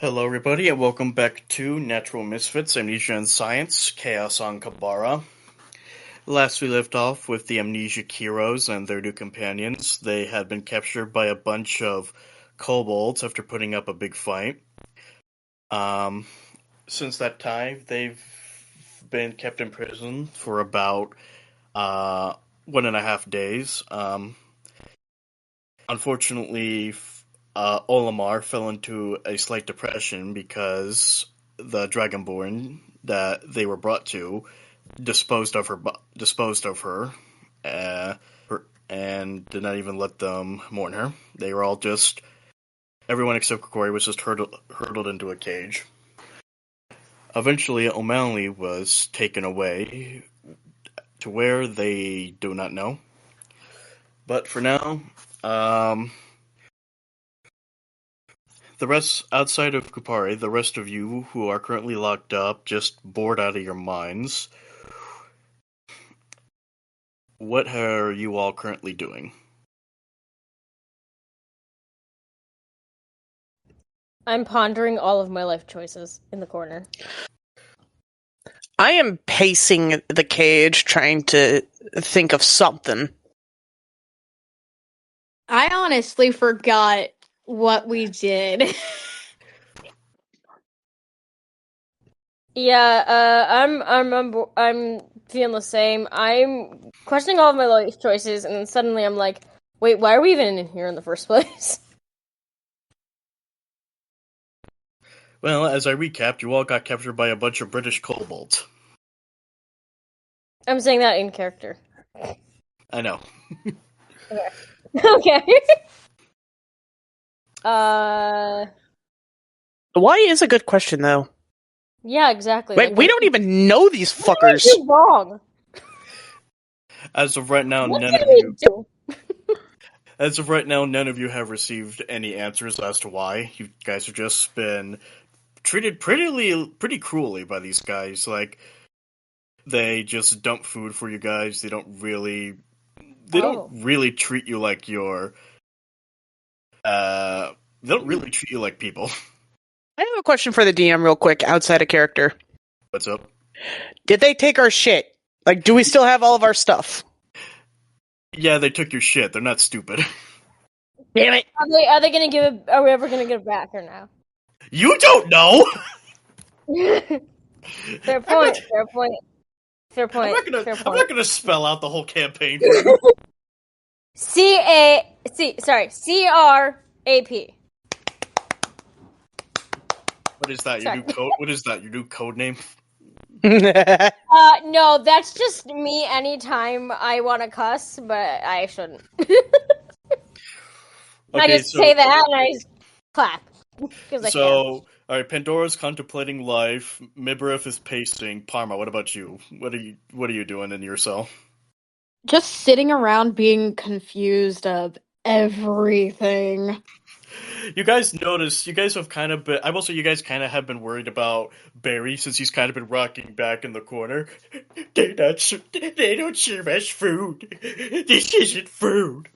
Hello, everybody, and welcome back to Natural Misfits, Amnesia and Science, Chaos on Kabara. Last we left off with the Amnesia heroes and their new companions. They had been captured by a bunch of kobolds after putting up a big fight. Since that time, they've been kept in prison for about 1.5 days. Unfortunately, Olimar fell into a slight depression because the Dragonborn that they were brought to disposed of her, uh, and did not even let them mourn her. They were all just everyone except Kupari was just hurtled into a cage. Eventually, O'Malley was taken away to where they do not know. But for now, the rest, outside of Kupari, the rest of you who are currently locked up, just bored out of your minds, what are you all currently doing? I'm pondering all of my life choices in the corner. I am pacing the cage, trying to think of something. I honestly forgot what we did. Yeah, I'm feeling the same. I'm questioning all of my life choices, and then suddenly I'm like, wait, why are we even in here in the first place? Well, as I recapped, you all got captured by a bunch of British kobolds. I'm saying that in character. I know. Okay. Okay. Why is a good question, though. Yeah, exactly. Wait, Like, we don't even know these fuckers. What did we do wrong? As of right now, What none did of we you. do? As of right now, none of you have received any answers as to why. You guys have just been treated pretty cruelly by these guys. Like, they just dump food for you guys. They don't really treat you like you're. They don't really treat you like people. I have a question for the DM, real quick, outside of character. What's up? Did they take our shit? Like, do we still have all of our stuff? Yeah, they took your shit. They're not stupid. Damn it! Are they gonna give it? Are we ever gonna get it back or no? You don't know. Fair point. Fair point. Fair point. I'm not gonna spell out the whole campaign for you. CRAP. What is that? Your new code? What is that? Your new code name? No, that's just me anytime I want to cuss, but I shouldn't. I just say that and I just clap. All right, Pandora's contemplating life. Mibrev is pacing. Parma, what about you? What are you doing in your cell? Just sitting around being confused of everything. You guys notice, you guys have kind of been, I will say you guys kind of have been worried about Barry since he's kind of been rocking back in the corner. They don't serve us food. This isn't food.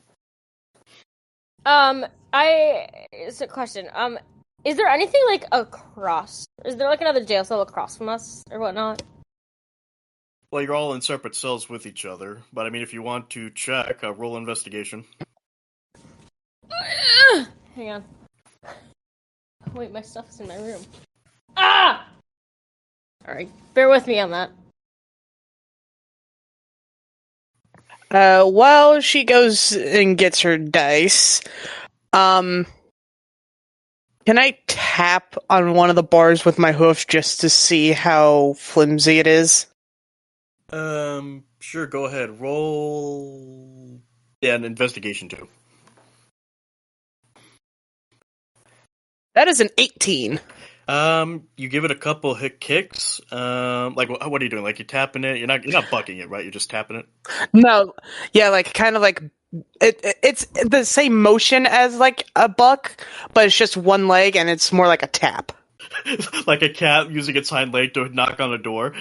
It's a question. Is there anything like across? Is there like another jail cell across from us or whatnot? Well, you're all in separate cells with each other, but I mean, if you want to check, roll investigation. Hang on. Wait, my stuff is in my room. Ah! Alright, bear with me on that. While she goes and gets her dice, can I tap on one of the bars with my hoof just to see how flimsy it is? Sure, go ahead. Roll. Yeah, an investigation too. That is an 18. You give it a couple hit kicks. Like what are you doing? Like you're tapping it. You're not bucking it, right? You're just tapping it. No, yeah, like kind of like it's the same motion as like a buck, but it's just one leg and it's more like a tap. Like a cat using its hind leg to knock on a door.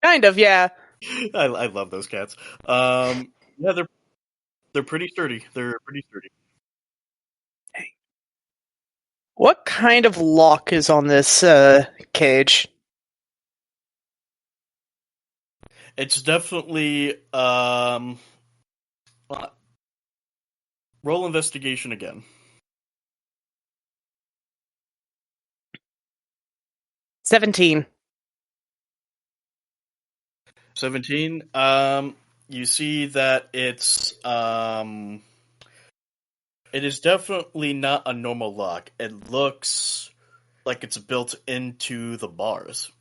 Kind of, yeah. I love those cats. Yeah, they're pretty sturdy. They're pretty sturdy. What kind of lock is on this cage? It's definitely roll investigation again. 17. 17. You see that it is definitely not a normal lock. It looks like it's built into the bars.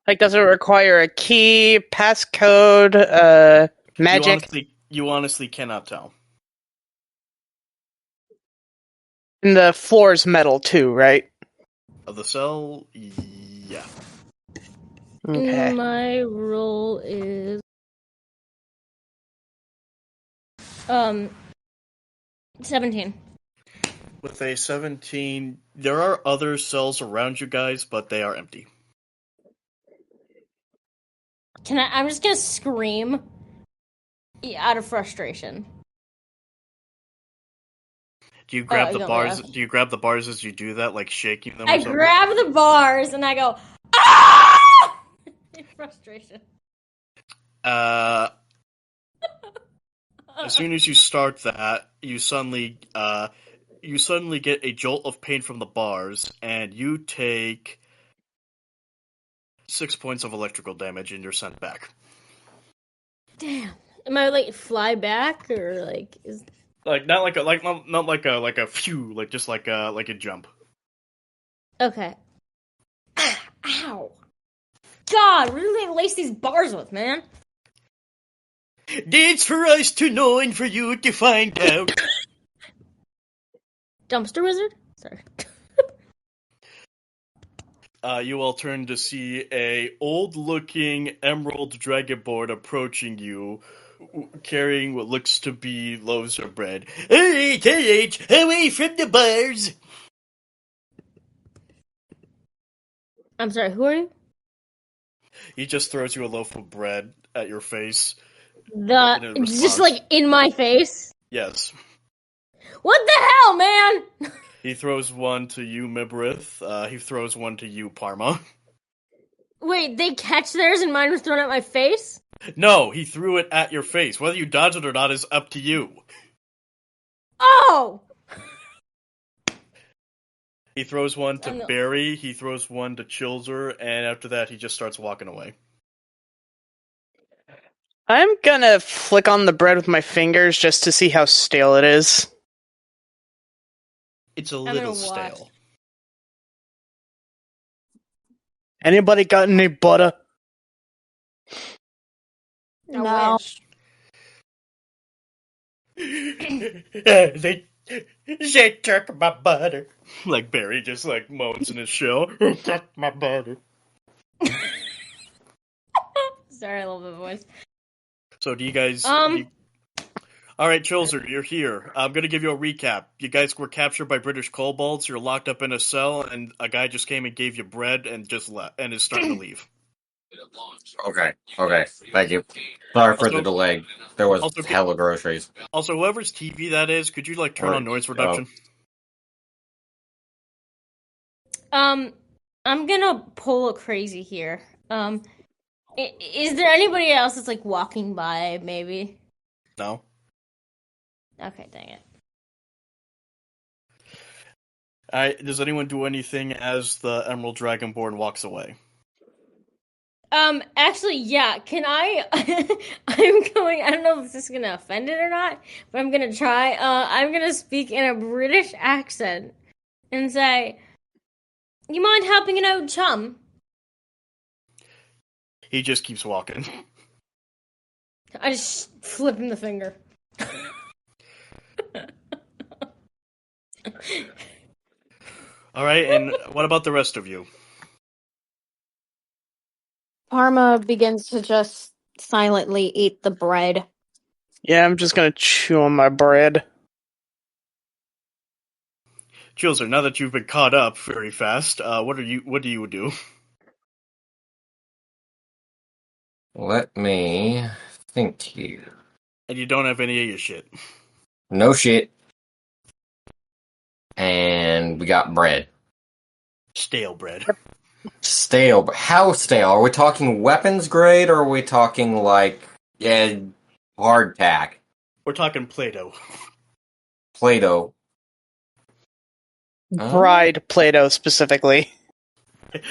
Like, does it require a key, passcode, magic? You honestly cannot tell. And the floor's metal too, right? Of the cell, yeah. Okay. My roll is 17. With a 17, there are other cells around you guys, but they are empty. I'm just gonna scream out of frustration. Do you grab the no, bars? yeah. Do you grab the bars as you do that, like shaking them? Or I something? grab the bars and I go, ah! In frustration. As soon as you start that, you suddenly get a jolt of pain from the bars, and you take 6 points of electrical damage, and you're sent back. Damn. Am I like fly back or like is Like not like a phew, like just like a jump. okay? Ow! God, what do they lace these bars with, man? That's for us to know and for you to find out. Dumpster wizard? Sorry. You all turn to see a old-looking emerald dragonborn approaching you, carrying what looks to be loaves of bread. Alright, away from the bars! I'm sorry, who are you? He just throws you a loaf of bread at your face. Just like in my face? Yes. What the hell, man? He throws one to you, Mibrith. He throws one to you, Parma. Wait, they catch theirs and mine was thrown at my face? No, he threw it at your face. Whether you dodge it or not is up to you. Oh! He throws one to Barry, he throws one to Chilzer, and after that he just starts walking away. I'm gonna flick on the bread with my fingers just to see how stale it is. It's a little stale. Anybody got any butter? No. They took my butter. Like Barry just like moans in his shell. They took my butter. Sorry, I love the voice. So do you guys... Alright, Chilzer, you're here. I'm gonna give you a recap. You guys were captured by British kobolds, you're locked up in a cell, and a guy just came and gave you bread and just left, and is starting to leave. Okay, thank you. Sorry for the delay. There was hella groceries. Also, whoever's TV that is, could you turn on noise reduction? I'm gonna pull a crazy here. Is there anybody else that's walking by, maybe? No. Okay, dang it. Does anyone do anything as the Emerald Dragonborn walks away? Actually, yeah. Can I? I'm going. I don't know if this is gonna offend it or not, but I'm gonna try. I'm gonna speak in a British accent and say, "You mind helping an old chum?" He just keeps walking. I just flip him the finger. Alright, and what about the rest of you? Parma begins to just silently eat the bread. Yeah, I'm just gonna chew on my bread. Chilzer, now that you've been caught up very fast, what do you do? Let me think here. And you don't have any of your shit. No shit. And we got bread. Stale bread. Stale, but how stale? Are we talking weapons grade, or are we talking like hardtack? We're talking Play-Doh. Play-Doh. Fried Play-Doh specifically.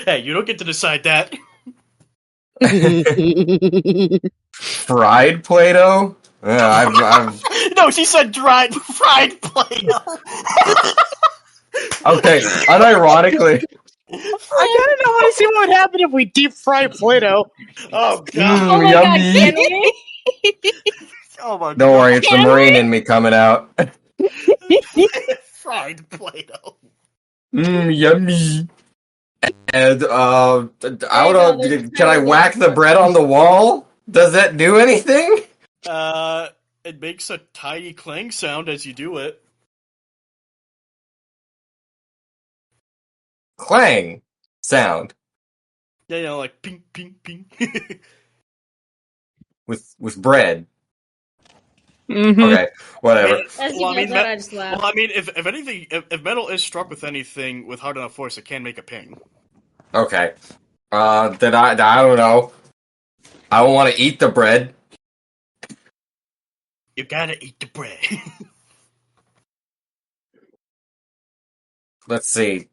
Hey, you don't get to decide that. Fried Play-Doh? Yeah, I've No, she said dried fried Play-Doh. okay. Unironically, I kind of don't want to see what would happen if we deep fry Play-Doh. Oh god. Oh my god, yummy. can we? Oh my Don't god. worry, it's the Can Marine we? in me coming out. Fried Play-Doh. Yummy. And I don't know. there's Can I totally whack the bread on the wall? Does that do anything? It makes a tiny clang sound as you do it. Clang sound Yeah, you know, like ping, ping, ping. with bread. Mm-hmm. Okay, whatever. As you guys that, I just laughed. Well, I mean, if anything, if metal is struck with anything with hard enough force, it can make a ping. Okay. Then I don't know. I don't want to eat the bread. You gotta eat the bread. Let's see.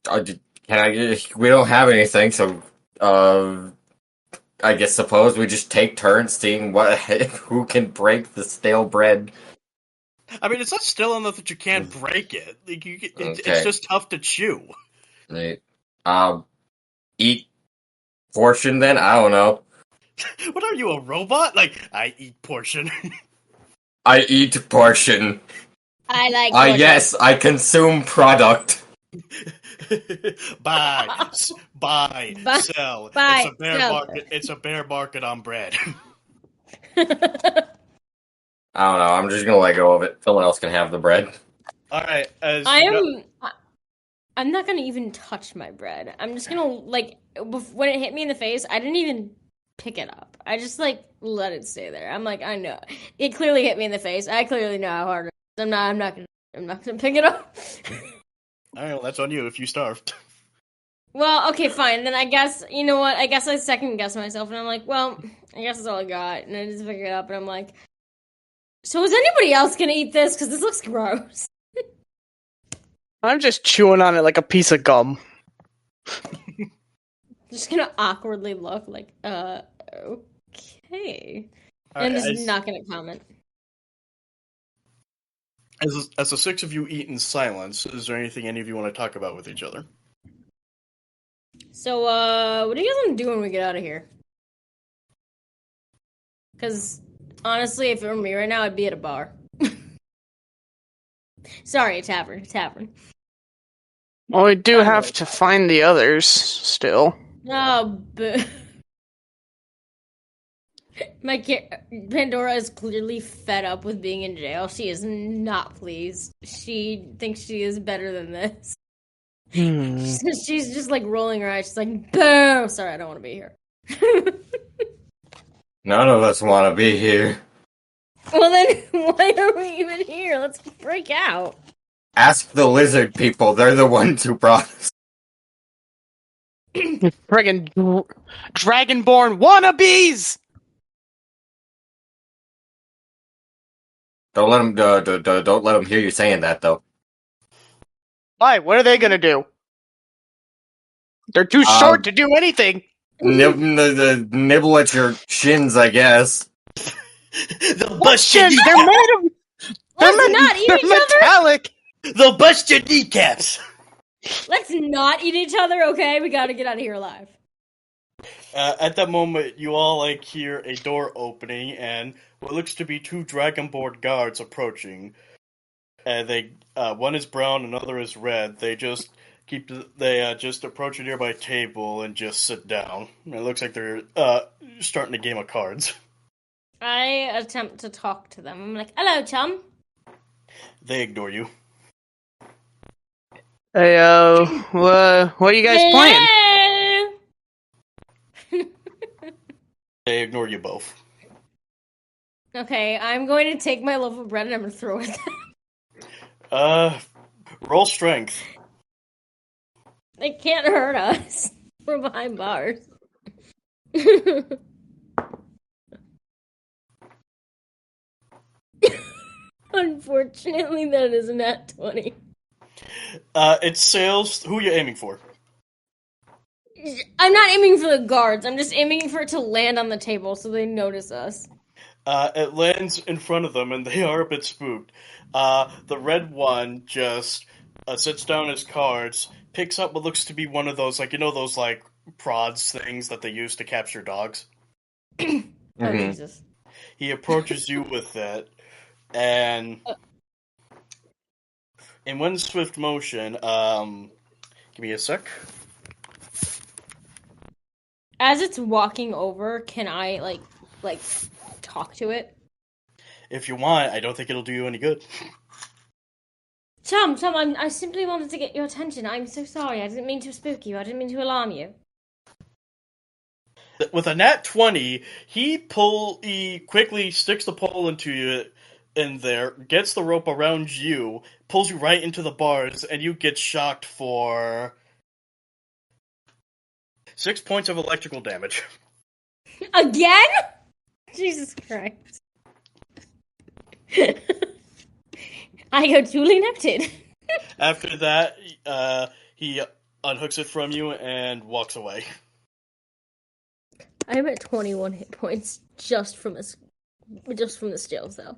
Can I? We don't have anything, so I guess suppose we just take turns seeing who can break the stale bread. I mean, it's not still enough that you can't break it. Like it's Okay. just tough to chew. Right. Eat portion then? I don't know. What are you, a robot? Like, I eat portion. I eat portion. I like portion. Yes, I consume product. buy, Buy, sell. buy, It's a bear sell. market. It's a bear market on bread. I don't know. I'm just gonna let go of it. Someone else can have the bread. All right. I'm not gonna even touch my bread. I'm just gonna like when it hit me in the face, I didn't even pick it up. I just like let it stay there. I'm like, I know it clearly hit me in the face. I clearly know how hard it is. I'm not gonna pick it up. I don't know. That's on you if you starved. Well, okay, fine. Then I guess you know what? I guess I second guess myself, and I'm like, well, I guess that's all I got, and I just pick it up, and I'm like, so is anybody else gonna eat this? Because this looks gross. I'm just chewing on it like a piece of gum. Just gonna awkwardly look like, okay. And Right, just not gonna comment. As the six of you eat in silence, is there anything any of you want to talk about with each other? So, what do you guys want to do when we get out of here? Because, honestly, if it were me right now, I'd be at a bar. Sorry, a tavern. Well, we do have to find the others still. Oh, Pandora is clearly fed up with being in jail. She is not pleased. She thinks she is better than this. She's just like rolling her eyes. She's like, "Boo!" Sorry, I don't want to be here. None of us want to be here. Well, then why are we even here? Let's break out. Ask the lizard people. They're the ones who brought us. Friggin' dragonborn wannabes! Don't let them. Don't let them hear you saying that, though. Why? What are they gonna do? They're too short to do anything. Nibble at your shins, I guess. They'll What bust your shins? They're made of. Let's not eat They're each other. metallic. They'll bust your kneecaps. Let's not eat each other, okay? We gotta get out of here alive. At that moment, you all hear a door opening and what looks to be two Dragonborn guards approaching. They one is brown, another is red. They just approach a nearby table and just sit down. It looks like they're starting a game of cards. I attempt to talk to them. I'm like, "Hello, chum." They ignore you. Hey, what are you guys playing? They ignore you both. Okay, I'm going to take my loaf of bread and I'm going to throw it at them. Roll strength. They can't hurt us. We're behind bars. Unfortunately, that is a nat 20. It's sales. Who are you aiming for? I'm not aiming for the guards. I'm just aiming for it to land on the table so they notice us. It lands in front of them, and they are a bit spooked. The red one just sits down his cards, picks up what looks to be one of those, those, prods things that they use to capture dogs. Oh, Jesus. He approaches you with it, and in one swift motion, give me a sec. As it's walking over, can I, like, talk to it? If you want, I don't think it'll do you any good. Chum, I simply wanted to get your attention. I'm so sorry. I didn't mean to spook you. I didn't mean to alarm you. With a nat 20, he quickly sticks the pole into you in there, gets the rope around you, pulls you right into the bars, and you get shocked for 6 points of electrical damage. Again? Jesus Christ. I go duly noted. After that, he unhooks it from you and walks away. I'm at 21 hit points just from the stills, though.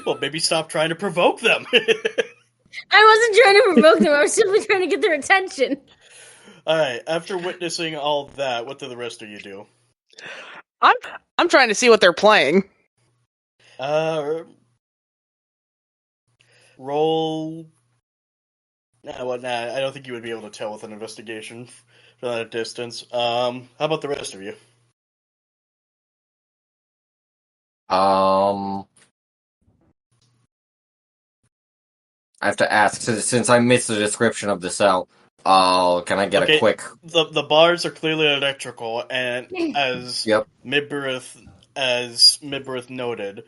Well, maybe stop trying to provoke them. I wasn't trying to provoke them. I was simply trying to get their attention. Alright, after witnessing all that, what do the rest of you do? I'm trying to see what they're playing. Roll. I don't think you would be able to tell with an investigation from that distance. How about the rest of you? I have to ask, since I missed the description of the cell, can I get a quick... The bars are clearly electrical, and as Yep. Midberith noted,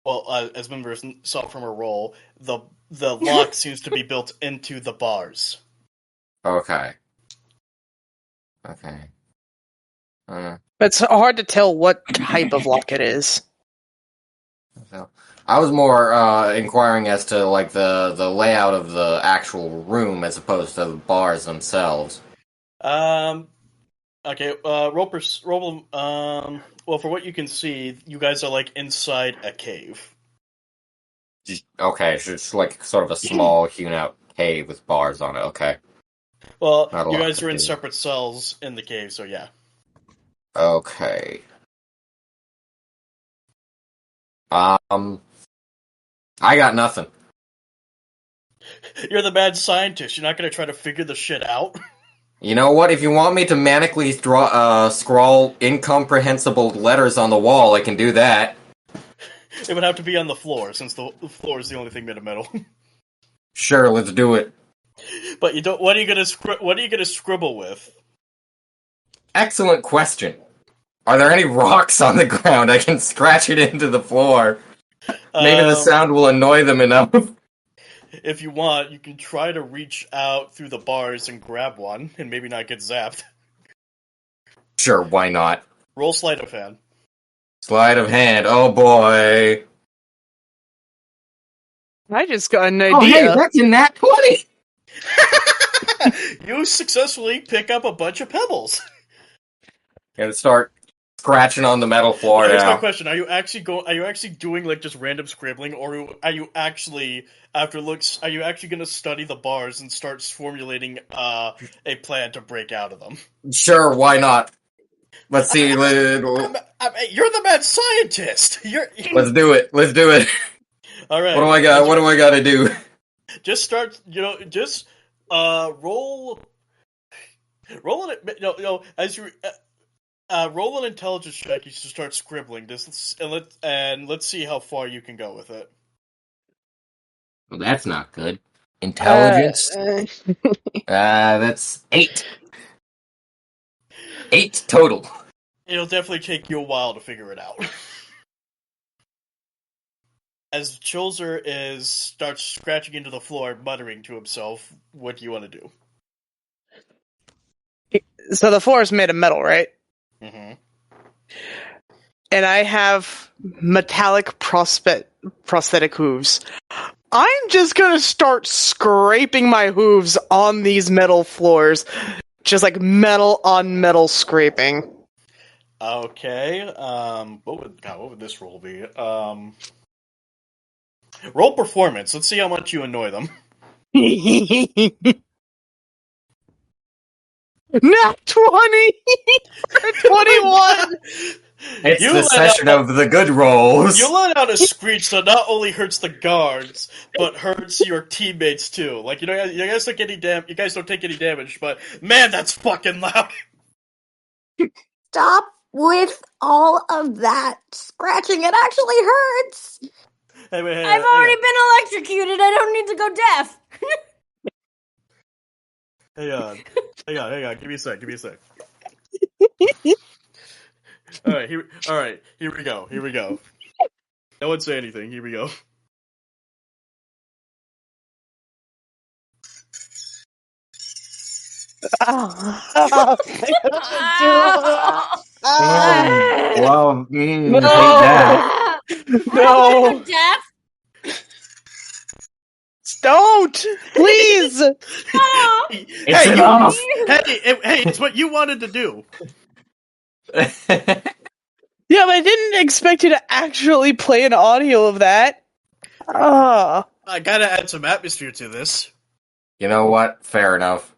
as Midberith saw from her roll, the lock seems to be built into the bars. Okay. It's hard to tell what type of lock it is. So, I was more inquiring as to like the layout of the actual room as opposed to the bars themselves. Okay. Roll. Well, for what you can see, you guys are like inside a cave. Okay, so it's like sort of a small hewn out cave with bars on it. Okay. Well, you guys are in separate cells in the cave, so yeah. Okay. I got nothing. You're the mad scientist. You're not going to try to figure the shit out? You know what? If you want me to manically scrawl incomprehensible letters on the wall, I can do that. It would have to be on the floor, since the floor is the only thing made of metal. Sure, let's do it. But you don't. What are you gonna scribble with? Excellent question. Are there any rocks on the ground? I can scratch it into the floor. Maybe the sound will annoy them enough. If you want, you can try to reach out through the bars and grab one, and maybe not get zapped. Sure, why not? Roll sleight of hand. Sleight of hand, oh boy. I just got an idea. Oh hey, that's in that 20! You successfully pick up a bunch of pebbles. Gotta start scratching on the metal floor Here's now. my question: Are you actually doing like just random scribbling, or are you actually going to study the bars and start formulating a plan to break out of them? Sure, why not? Let's see. You're the mad scientist. Let's do it. All right. What do I got to do? Just start. Just roll. Roll it. No. As you. Roll an intelligence check. You should start scribbling this, and let's see how far you can go with it. Well, that's not good. Intelligence. That's 8. 8 total. It'll definitely take you a while to figure it out. As Chilzer starts scratching into the floor, muttering to himself, what do you want to do? So the floor is made of metal, right? Mm-hmm. And I have metallic prosthetic hooves. I'm just gonna start scraping my hooves on these metal floors. Just like metal on metal scraping. Okay. What would this roll be? Roll performance. Let's see how much you annoy them. Nat 20! 21! It's You the let session out- of the good rolls. You let out a screech that not only hurts the guards, but hurts your teammates too. Like you guys don't get any You guys don't take any damage, but man, that's fucking loud. Stop with all of that scratching. It actually hurts. Hey, wait, I've already been electrocuted. I don't need to go deaf. hang on. Give me a sec. All right, here we go. No one say anything. Here we go. Well, No! take that. No! I'm deaf. Don't! Please! It's enough. It's what you wanted to do. Yeah, but I didn't expect you to actually play an audio of that. I gotta add some atmosphere to this. You know what? Fair enough.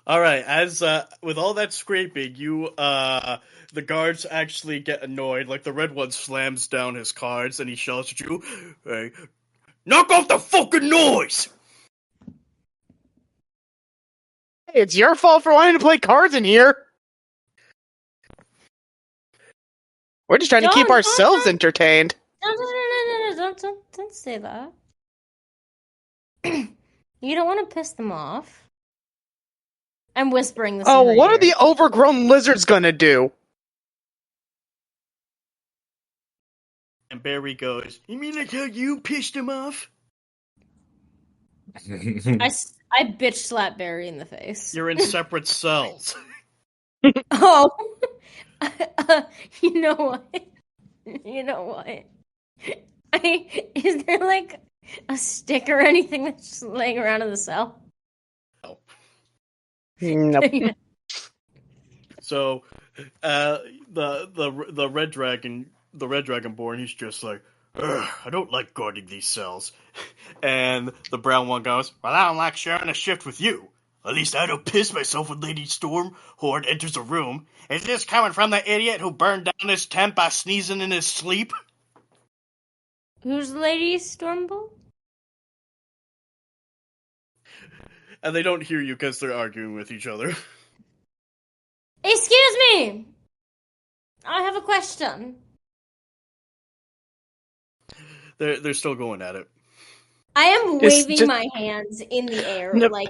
All right, as with all that scraping, the guards actually get annoyed. Like the red one slams down his cards and he shouts at you, "Hey, knock off the fucking noise!" Hey, it's your fault for wanting to play cards in here. We're just trying to keep ourselves entertained. No, don't say that. You don't want to piss them off. I'm whispering this. Oh, in their what are ear. the overgrown lizards gonna do? And Barry goes, "You mean like how you pissed him off?" I bitch slap Barry in the face. You're in separate cells. Oh, you know what? You know what? Is there like a stick or anything that's just laying around in the cell? No. Nope. So, the red dragonborn, he's just like, "Ugh, I don't like guarding these cells." And the brown one goes, "Well, I don't like sharing a shift with you. At least I don't piss myself when Lady Storm Horde enters a room. Is this coming from the idiot who burned down his tent by sneezing in his sleep?" Who's Lady Stormbolt? And they don't hear you because they're arguing with each other. Excuse me! I have a question. They're still going at it. I am Just- waving my hands in the air, Nope. like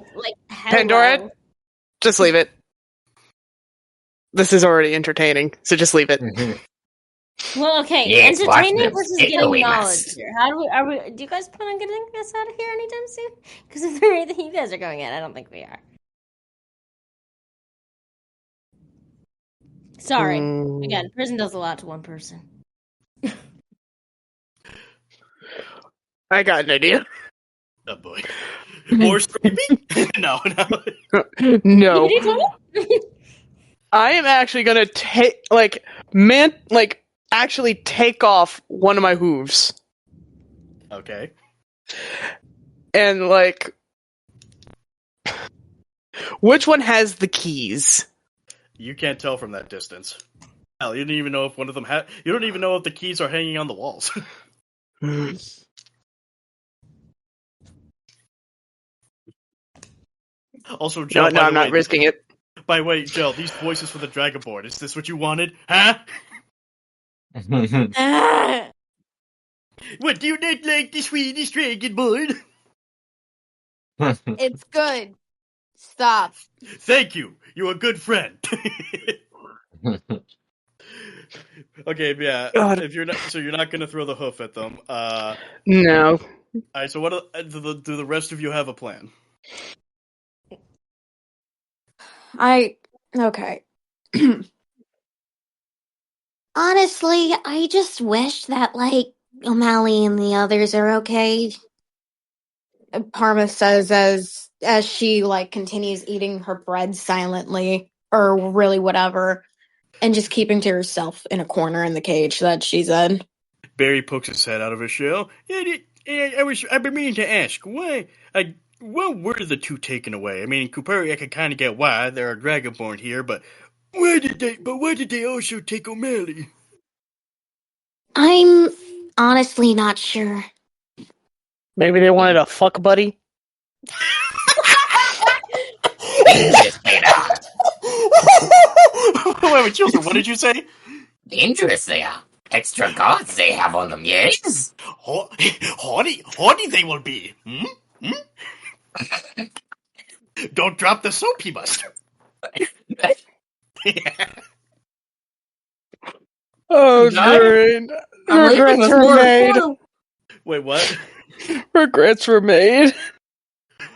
hello. Pandora? Just leave it. This is already entertaining, so just leave it. Well, okay, Yes, watch entertaining them versus stick getting with knowledge us. here. Are we? Do you guys plan on getting us out of here anytime soon? Because if the rate that you guys are going at, I don't think we are. Sorry. Again, prison does a lot to one person. I got an idea. Oh boy. More scraping? No. No. You do too? I am actually gonna actually take off one of my hooves. Okay. And, which one has the keys? You can't tell from that distance. Hell, you don't even know if one of them you don't even know if the keys are hanging on the walls. Also, Jill, No, I'm not risking it. By the way, Jill, these voices for the Dragonborn, is this what you wanted? Huh? What, do you not like the Swedish Dragonborn? It's good. Stop. Thank you. You're a good friend. Okay, yeah. God. If you're not, so you're not gonna throw the hoof at them. No. All right. So what do the rest of you have a plan? Okay. Honestly, I just wish that, like, O'Malley and the others are okay. Parma says as she like continues eating her bread silently or really whatever and just keeping to herself in a corner in the cage that she's in. Barry pokes his head out of his shell. I've been meaning to ask why. What were the two taken away? I mean, Kupari, I can kind of get why there are dragonborn here, but why did they also take O'Malley? I'm honestly not sure. Maybe they wanted a fuck buddy. Dangerous they are. Wait, children, what did you say? Dangerous they are. Extra guards they have on them, yes? Haughty they will be. Hmm? Hmm? Don't drop the soap, you must. Oh, Guy, great. I'm leaving Regrets this were morning. made. Wait, what? Regrets were made.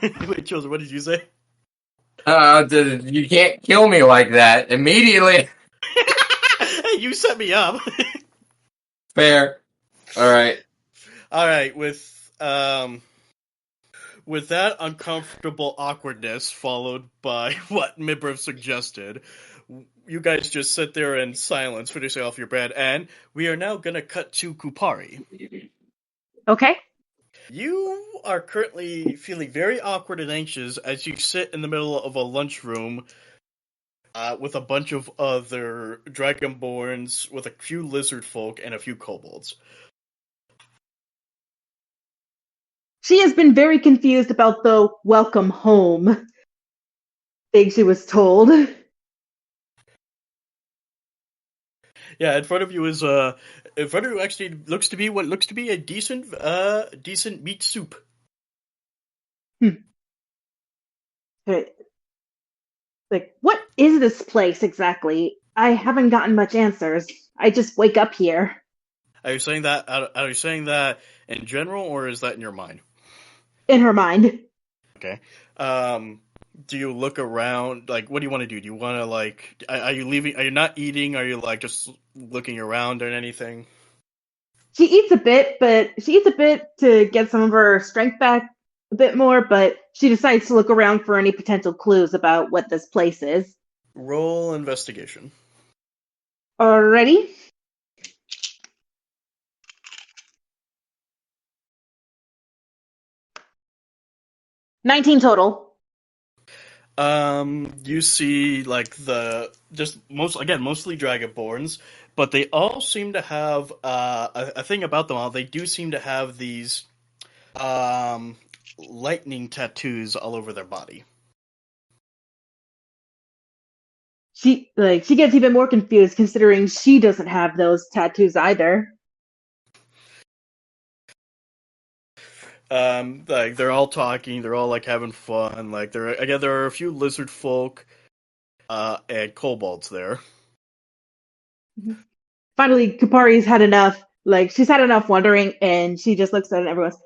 Wait, children, what did you say? You can't kill me like that immediately. Hey, you set me up. Fair. All right. All right, with that uncomfortable awkwardness followed by what Mibrov suggested, you guys just sit there in silence, finishing off your bread, and we are now gonna cut to Kupari. Okay. You are currently feeling very awkward and anxious as you sit in the middle of a lunchroom with a bunch of other dragonborns, with a few lizard folk and a few kobolds. She has been very confused about the welcome home thing she was told. Yeah, in front of you actually looks to be what looks to be a decent meat soup. Like, what is this place exactly? I haven't gotten much answers. I just wake up here. Are you saying that? Are you saying that in general, or is that in your mind? In her mind. Okay. Do you look around? Like, what do you want to do? Do you want to like? Are you leaving? Are you not eating? Are you like just looking around or anything? She eats a bit, to get some of her strength back a bit more, but she decides to look around for any potential clues about what this place is. Roll investigation. Alrighty. 19 total. You see like mostly dragonborns, but they all seem to have a thing about them all. They do seem to have these um lightning tattoos all over their body. She gets even more confused considering she doesn't have those tattoos either. Like they're all talking, they're all like having fun. Like there are a few lizard folk and kobolds there. Finally, Kupari's had enough. Like, she's had enough wondering, and she just looks at it and everyone's,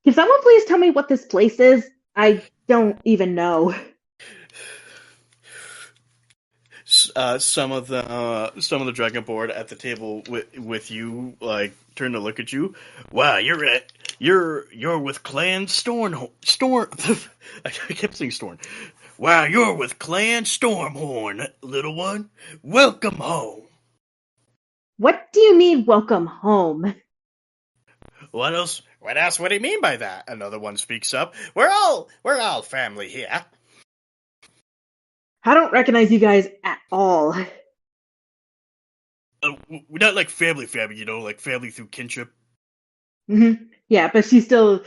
can someone please tell me what this place is? I don't even know. Some of the dragonborn at the table with you like turn to look at you. Wow, you're with Clan Storm. I kept saying Storm. Wow, you're with Clan Stormhorn, little one. Welcome home. What do you mean, welcome home? What else? What else would he mean by that? Another one speaks up. We're all family here. I don't recognize you guys at all. We're not like family, like family through kinship. Mm-hmm. Yeah, but she's still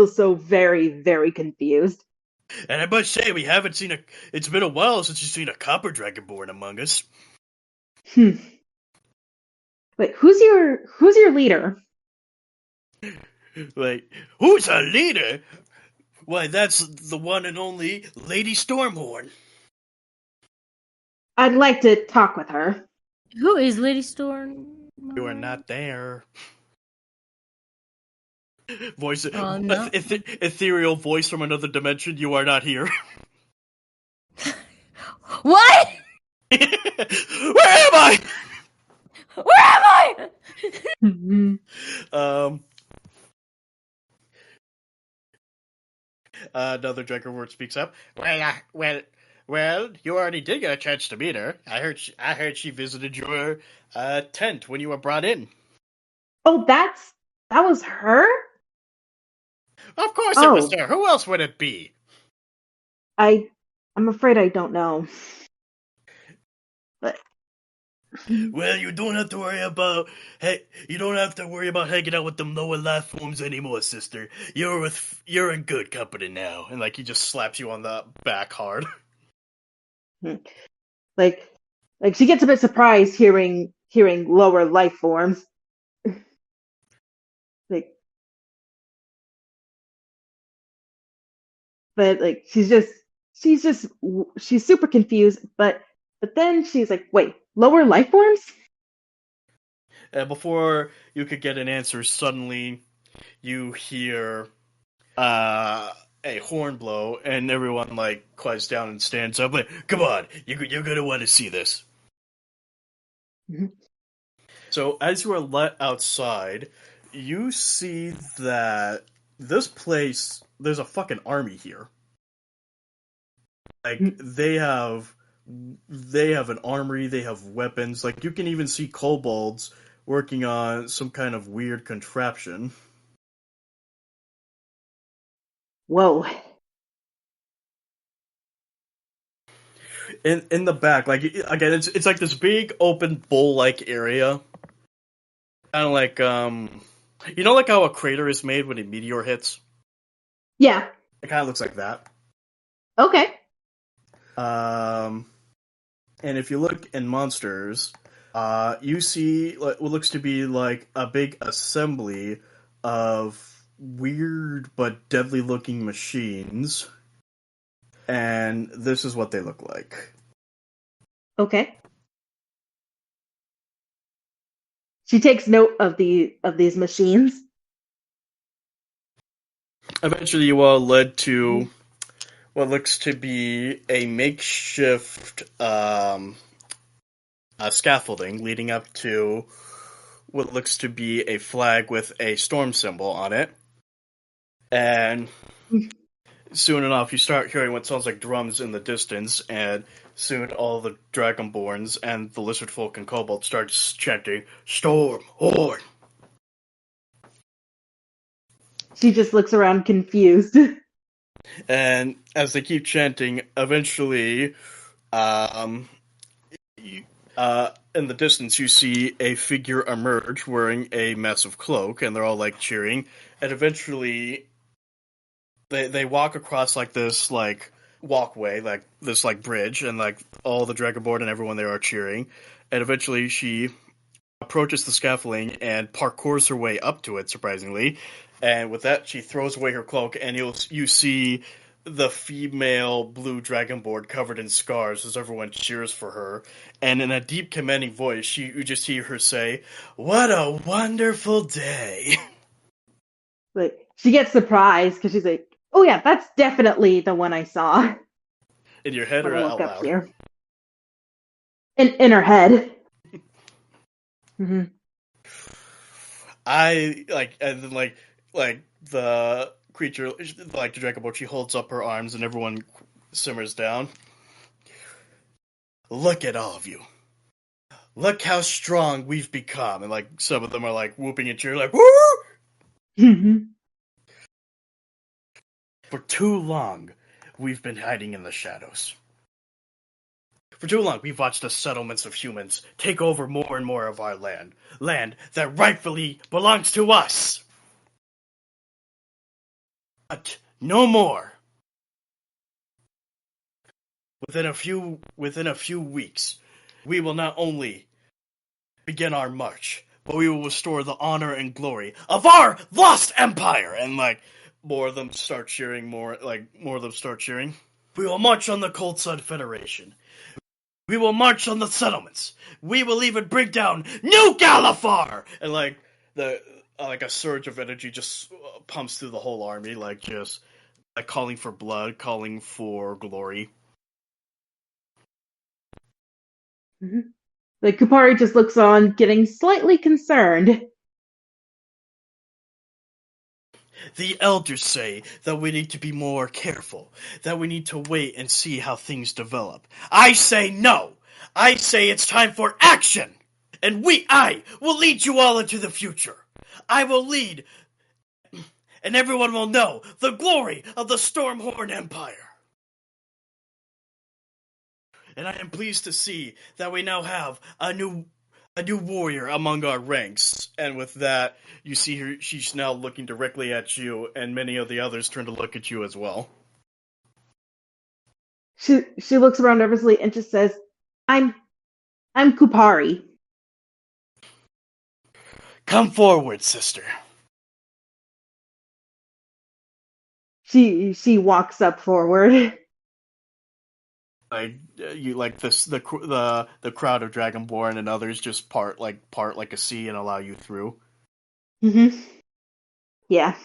so very, very confused. And I must say, it's been a while since you've seen a copper dragonborn among us. Wait, who's your leader? Like, who's a leader? Why, that's the one and only Lady Stormhorn. I'd like to talk with her. Who is Lady Storm? You are not there. Voice, No. ethereal voice from another dimension. You are not here. What? Where am I? Where am I? Another Dragonborn speaks up. Well, you already did get a chance to meet her. I heard she visited your tent when you were brought in. Oh, that was her? Of course it was her. Who else would it be? I'm afraid I don't know. But well, you don't have to worry about hanging out with them lower life forms anymore, sister. You're in good company now. And like he just slaps you on the back hard. like she gets a bit surprised hearing lower life forms. But like she's super confused, but then she's like, wait, lower life forms? And before you could get an answer, suddenly you hear a horn blow, and everyone like quiets down and stands up. Like, come on, you're gonna want to see this. Mm-hmm. So as you are let outside, you see that this place, there's a fucking army here. Like they have an armory, they have weapons. Like you can even see kobolds working on some kind of weird contraption. Whoa. In the back, like again, it's like this big open bowl like area. Kind of like you know, like how a crater is made when a meteor hits. Yeah. It kind of looks like that. Okay. And if you look in monsters, you see what looks to be like a big assembly of weird but deadly looking machines. And this is what they look like. Okay. She takes note of these machines. Eventually, you are led to what looks to be a makeshift scaffolding leading up to what looks to be a flag with a storm symbol on it. And soon enough, you start hearing what sounds like drums in the distance, and soon all the Dragonborns and the Lizard Folk and Kobolds start chanting, "Storm! Horn!" She just looks around confused. And as they keep chanting, eventually, in the distance, you see a figure emerge wearing a massive cloak, and they're all like cheering. And eventually, they walk across like this like walkway, like this like bridge, and like all the Dragonborn and everyone there are cheering. And eventually, she approaches the scaffolding and parkours her way up to it. Surprisingly, and with that, she throws away her cloak, and you see the female blue dragonborn covered in scars as everyone cheers for her. And in a deep, commanding voice, you just hear her say, "What a wonderful day!" Like she gets surprised because she's like, "Oh yeah, that's definitely the one I saw." In your head or out loud? Here. In her head. Mm-hmm. I like, and then like the creature, like the dragonborn, she holds up her arms, and everyone simmers down. Look at all of you. Look how strong we've become. And like some of them are like whooping and cheering, like, woo! Mm-hmm. For too long, we've been hiding in the shadows. For too long, we've watched the settlements of humans take over more and more of our land. Land that rightfully belongs to us. But no more. Within a few weeks, we will not only begin our march, but we will restore the honor and glory of our lost empire. And like more of them start cheering. More of them start cheering. We will march on the Cold Sun Federation. We will march on the settlements. We will even bring down New Galifar! And like a surge of energy just pumps through the whole army, just calling for blood, calling for glory. Mm-hmm. Like Kupari just looks on, getting slightly concerned. The elders say that we need to be more careful, that we need to wait and see how things develop. I say no! I say it's time for action! And I will lead you all into the future. I will lead, and everyone will know the glory of the Stormhorn Empire. And I am pleased to see that we now have a new warrior among our ranks. And with that, you see her, she's now looking directly at you, and many of the others turn to look at you as well. She looks around nervously and just says, I'm Kupari. Come forward, sister. She walks up forward. You like this the crowd of Dragonborn and others just part like a sea and allow you through. Mm-hmm. Yeah.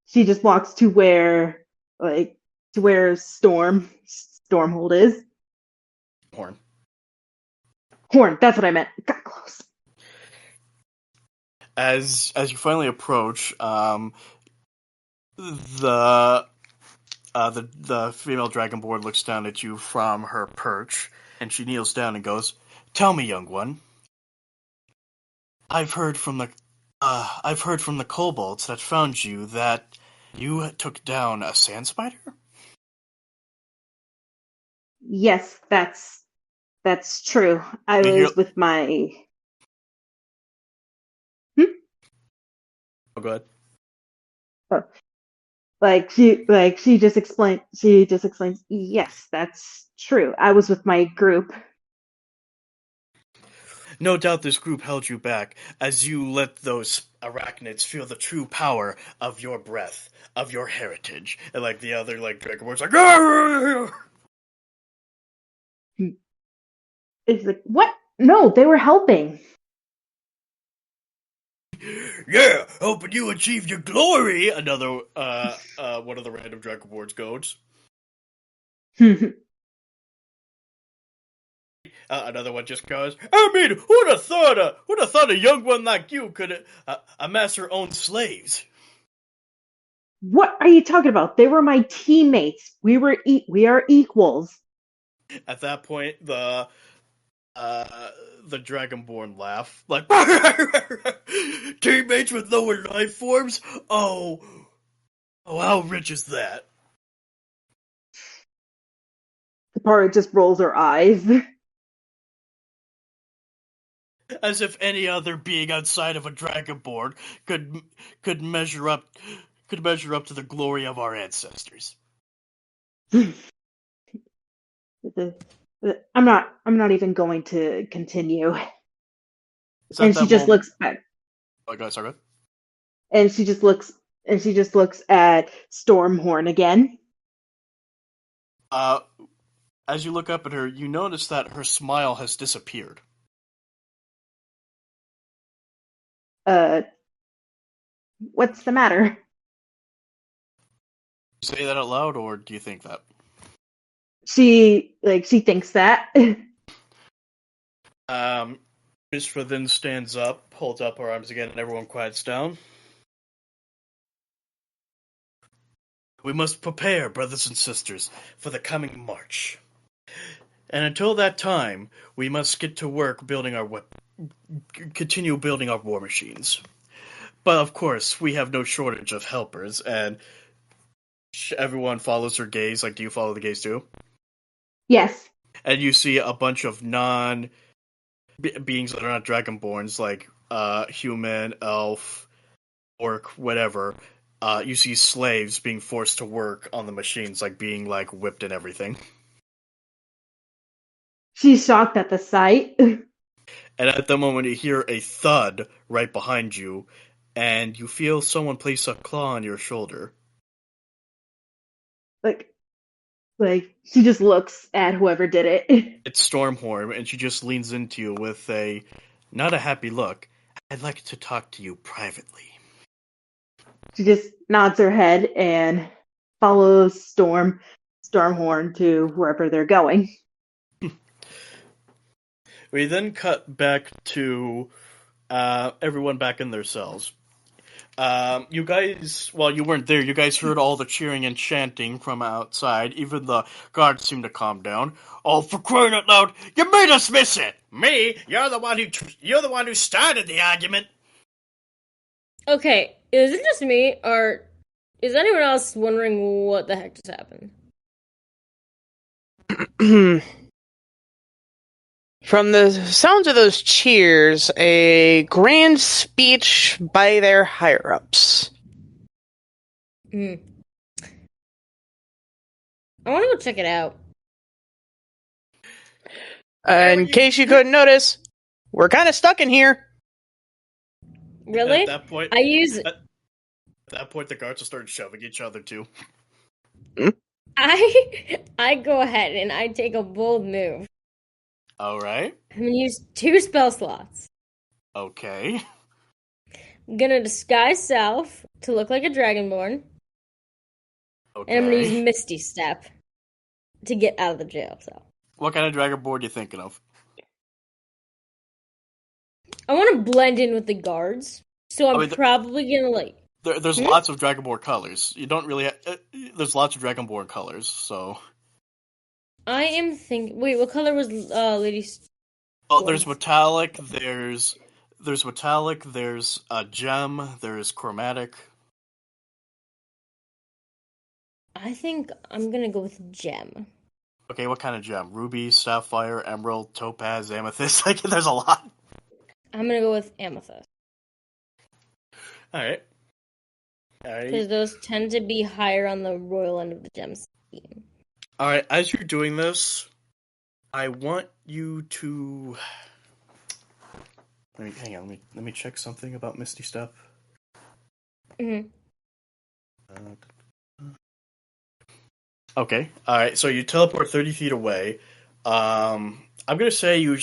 She just walks to where Stormhold is. Horn, that's what I meant. Got close. As you finally approach, the female Dragonborn looks down at you from her perch, and she kneels down and goes, "Tell me, young one. I've heard from the kobolds that found you that you took down a sand spider." Yes, that's true. I was with my. Oh, go ahead. Oh. She just explained. She just explains. Yes, that's true. I was with my group. No doubt this group held you back as you let those arachnids feel the true power of your breath, of your heritage. And the other Dragonborn's like, "Arr!" It's like, what? No, they were helping. Yeah, hoping you achieve your glory. Another one of the random Dragonborns goes. Another one just goes, "I mean, who'd have thought a young one like you could amass her own slaves?" What are you talking about? They were my teammates. We are equals. At that point, the Dragonborn laugh, like, "Teammates with lower life forms? Oh, how rich is that?" Kupari just rolls her eyes. As if any other being outside of a Dragonborn could measure up to the glory of our ancestors. I'm not even going to continue. And she just looks back. Oh, go ahead, sorry. And she just looks at Stormhorn again. As you look up at her, you notice that her smile has disappeared. What's the matter? You say that out loud, or do you think that? She thinks that. Mishra then stands up, holds up her arms again, and everyone quiets down. We must prepare, brothers and sisters, for the coming march. And until that time, we must get to work continue building our war machines. But of course, we have no shortage of helpers, and everyone follows her gaze. Do you follow the gaze too? Yes. And you see a bunch of beings that are not Dragonborns, like human, elf, orc, whatever. You see slaves being forced to work on the machines, being whipped and everything. She's shocked at the sight. And at the moment, you hear a thud right behind you, and you feel someone place a claw on your shoulder. Like, she just looks at whoever did it. It's Stormhorn, and she just leans into you with a not a happy look. I'd like to talk to you privately. She just nods her head and follows Stormhorn to wherever they're going. We then cut back to everyone back in their cells. You guys, while you weren't there, you guys heard all the cheering and chanting from outside. Even the guards seemed to calm down. Oh, for crying out loud! You made us miss it. Me? You're the one who started the argument. Okay, is it just me, or is anyone else wondering what the heck just happened? From the sounds of those cheers, a grand speech by their higher-ups. I want to go check it out. In case you couldn't notice, we're kind of stuck in here. Really? At that point, At that point, the guards started shoving each other too. I go ahead and I take a bold move. All right. I'm gonna use 2 spell slots. Okay. I'm gonna disguise self to look like a dragonborn, Okay. and I'm gonna use Misty Step to get out of the jail cell. What kind of dragonborn are you thinking of? I want to blend in with the guards, so I'm probably gonna like. There's lots of dragonborn colors. You don't really. There's lots of dragonborn colors, so. I am thinking. Wait, what color was Lady? Well, there's metallic. There's metallic. There's gem. There's chromatic. I think I'm gonna go with gem. Okay, what kind of gem? Ruby, sapphire, emerald, topaz, amethyst. Like, there's a lot. I'm gonna go with amethyst. All right. Because those tend to be higher on the royal end of the gem scheme. All right. As you're doing this, I want you to. Hang on. Let me check something about Misty Step. Okay. All right. So you teleport 30 feet away. I'm gonna say you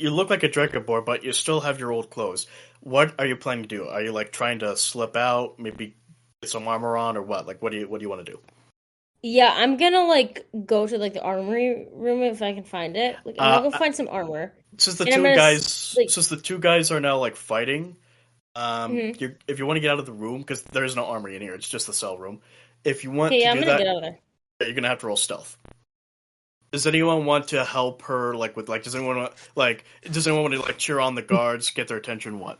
look like a dragonborn, but you still have your old clothes. What are you planning to do? Are you like trying to slip out, maybe get some armor on, or what? Like, what do you want to do? Yeah, I'm gonna like go to like the armory room if I can find it. Like, I'm gonna go find some armor. Since the two guys are now like fighting, if you want to get out of the room, because there is no armory in here, it's just the cell room. If you want to I'm do gonna that, get out of there. you're gonna have to roll stealth. Does anyone want to help her? Like with like, does anyone want to like cheer on the guards, get their attention? What?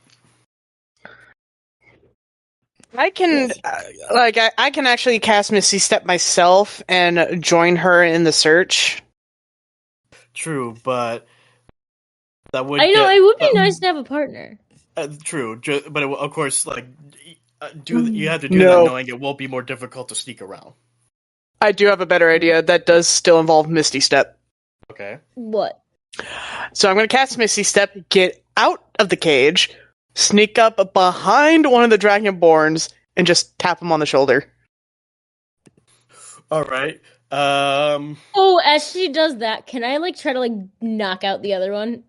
I can I can actually cast Misty Step myself and join her in the search. True, but that would. It would be nice to have a partner. True, but of course, like, you have to do that knowing it will be more difficult to sneak around. I do have a better idea. That does still involve Misty Step. Okay. What? So I'm going to cast Misty Step, get out of the cage, sneak up behind one of the Dragonborns, and just tap him on the shoulder. All right. Oh, as she does that, can I like try to like knock out the other one,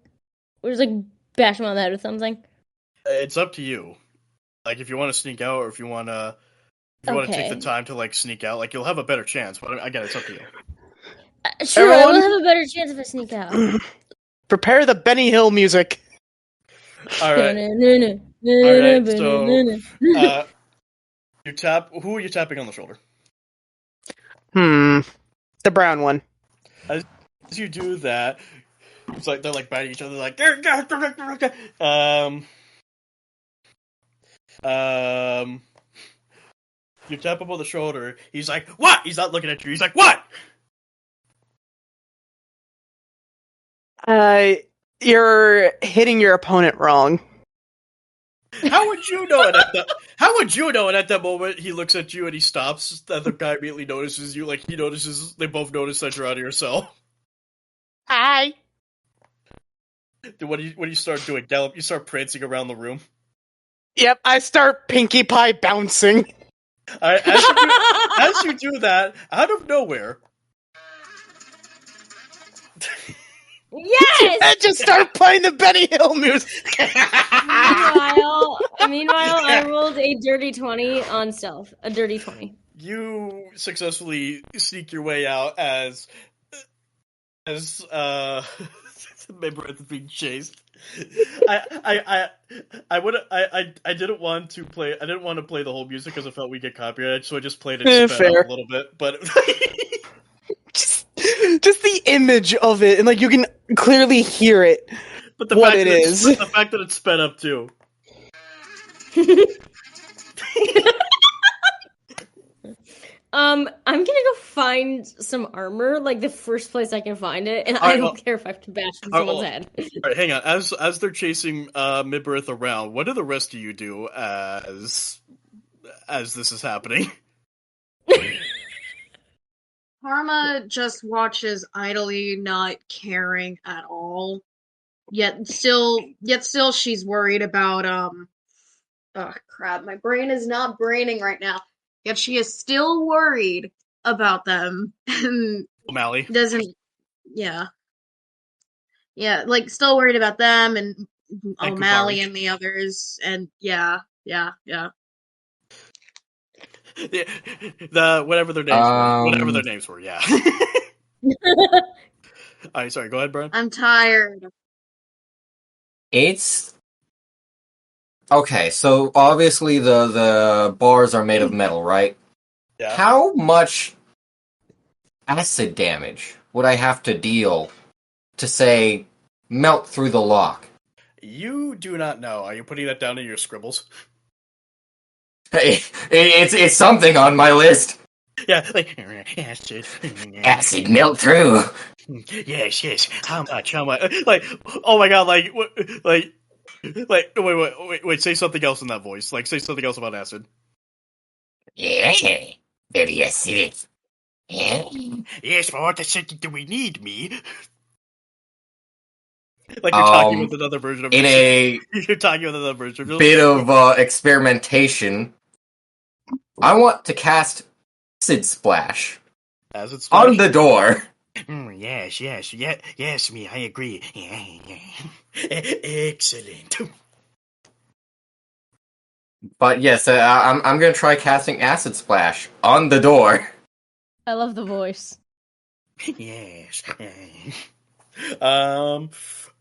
or just like bash him on the head with something? It's up to you. Like, if you want to sneak out, or if you want to. If you want to take the time to like sneak out, like, you'll have a better chance. But again, it's up to you. Sure, everyone, I will have a better chance if I sneak out. Prepare the Benny Hill music. All right. All right. So, you tap. Who are you tapping on the shoulder? The brown one. As you do that, it's like they're like biting each other, like. You tap him on the shoulder. He's like, "What?" He's not looking at you. He's like, "What?" You're hitting your opponent wrong. How would you know it How would you know it at that moment? He looks at you and he stops. The other guy immediately notices you. Like, they both notice that you're out of your cell. Hi. What do you start doing? Gallop? You start prancing around the room. Yep, I start Pinkie Pie bouncing. All right, as you do that, out of nowhere, Yes! And just start playing the Benny Hill music. Meanwhile, I rolled a dirty 20 on stealth. A dirty 20. You successfully sneak your way out as Mibra is being chased. I didn't want to play. I didn't want to play the whole music because I felt we'd get copyrighted, so I just played it sped up Fair. a little bit. But Just the image of it, and like you can clearly hear it. but the What fact it that is. the fact that it's sped up too. I'm gonna go find some armor, like the first place I can find it, and I don't care if I have to bash in someone's head. All right, hang on. As they're chasing Midbirth around, what do the rest of you do as this is happening? Karma just watches idly, not caring at all. Yet still she's worried about oh crap, my brain is not braining right now. Yet she is still worried about them and O'Malley. doesn't yeah. Yeah, like still worried about them and O'Malley Kupari. and the others and yeah. The whatever their names were. Whatever their names were, yeah. Alright, sorry, go ahead, Brian. I'm tired. It's okay, so obviously the bars are made of metal, right? Yeah. How much acid damage would I have to deal to say melt through the lock? You do not know. Are you putting that down in your scribbles? It's something on my list. Yeah, like acid. Acid melt through. Yes. How much? Like, oh my god! Like, what? Like, wait. Say something else in that voice. Like, say something else about acid. Yeah, very acidic. Yeah. Yes, but what acid do we need, me? Like you're talking with another version of yourself. You're talking with another version of yourself. Bit of experimentation. I want to cast Acid Splash. Acid Splash? On the door. Yes, me, I agree. Excellent. But yes, I'm going to try casting Acid Splash on the door. I love the voice. Yes.